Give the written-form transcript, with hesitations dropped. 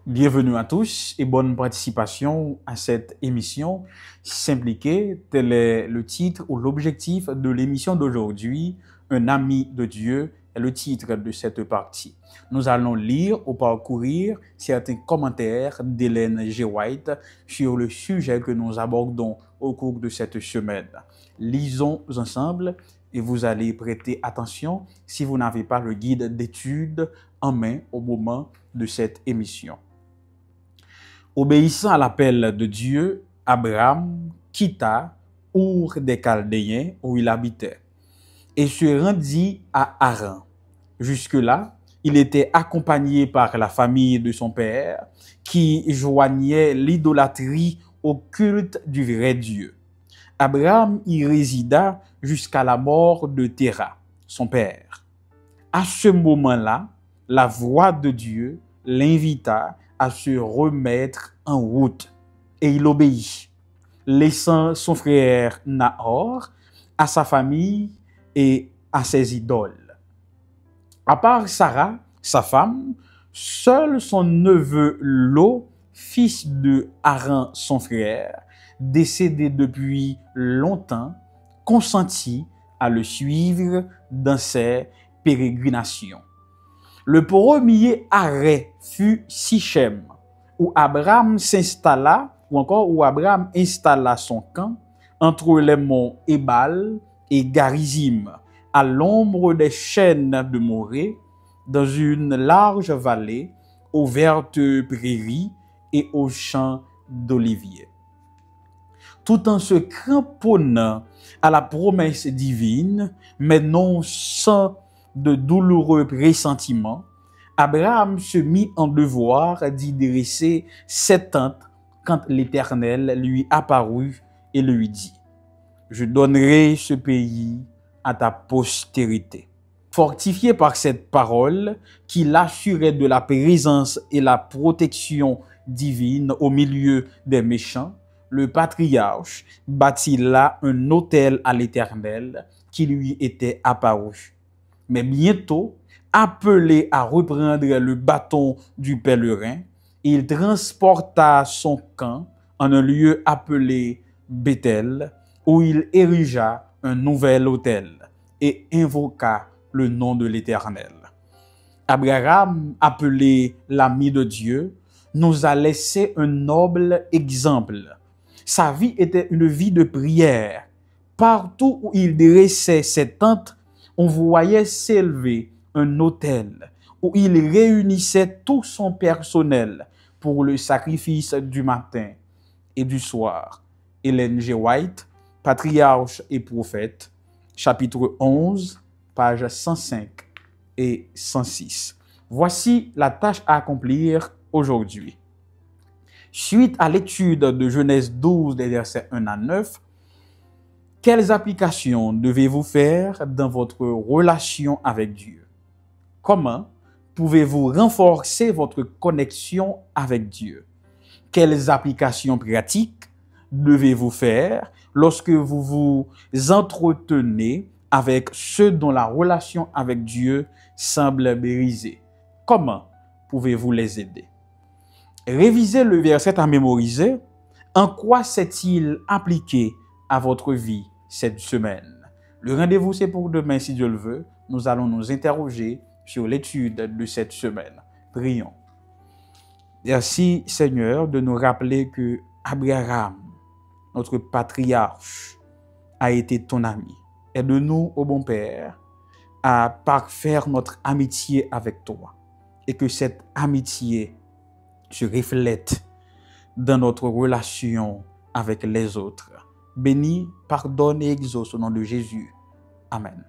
Bienvenue à tous et bonne participation à cette émission. S'impliquer, tel est le titre ou l'objectif de l'émission d'aujourd'hui. Un ami de Dieu est le titre de cette partie. Nous allons lire ou parcourir certains commentaires d'Ellen G. White sur le sujet que nous abordons au cours de cette semaine. Lisons ensemble et vous allez prêter attention si vous n'avez pas le guide d'études en main au moment de cette émission. Obéissant à l'appel de Dieu, Abraham quitta Ur des Chaldéens où il habitait et se rendit à Haran. Jusque-là, il était accompagné par la famille de son père qui joignait l'idolâtrie au culte du vrai Dieu. Abraham y résida jusqu'à la mort de Téra, son père. À ce moment-là, la voix de Dieu l'invita à se remettre en route et il obéit, laissant son frère Nahor à sa famille et à ses idoles. À part Sarah, sa femme, seul son neveu Lot, fils de Haran son frère, décédé depuis longtemps, consentit à le suivre dans ses pérégrinations. Le premier arrêt fut Sichem, où Abraham s'installa, ou encore où Abraham installa son camp entre les monts Ebal et Garizim, à l'ombre des chênes de Morée, dans une large vallée, aux vertes prairies et aux champs d'oliviers. Tout en se cramponnant à la promesse divine, mais non sans de douloureux pressentiments, Abraham se mit en devoir d'y dresser ses tentes quand l'Éternel lui apparut et lui dit: « Je donnerai ce pays à ta postérité. » Fortifié par cette parole qui l'assurait de la présence et la protection divine au milieu des méchants, le patriarche bâtit là un autel à l'Éternel qui lui était apparu. Mais bientôt, appelé à reprendre le bâton du pèlerin, il transporta son camp en un lieu appelé Bethel, où il érigea un nouvel autel et invoqua le nom de l'Éternel. Abraham, appelé l'ami de Dieu, nous a laissé un noble exemple. Sa vie était une vie de prière. Partout où il dressait ses tentes, on voyait s'élever un autel où il réunissait tout son personnel pour le sacrifice du matin et du soir. Ellen G. White, Patriarche et Prophète, chapitre 11, pages 105 et 106. Voici la tâche à accomplir aujourd'hui. Suite à l'étude de Genèse 12, des versets 1 à 9, quelles applications devez-vous faire dans votre relation avec Dieu? Comment pouvez-vous renforcer votre connexion avec Dieu? Quelles applications pratiques devez-vous faire lorsque vous vous entretenez avec ceux dont la relation avec Dieu semble brisée? Comment pouvez-vous les aider? Révisez le verset à mémoriser. En quoi s'est-il appliqué à votre vie cette semaine? Le rendez-vous, c'est pour demain, si Dieu le veut. Nous allons nous interroger sur l'étude de cette semaine. Prions. Merci, Seigneur, de nous rappeler que Abraham, notre patriarche, a été ton ami. Aide-nous, ô bon Père, à parfaire notre amitié avec toi et que cette amitié se reflète dans notre relation avec les autres. Bénis, pardonne et exauce au nom de Jésus. Amen.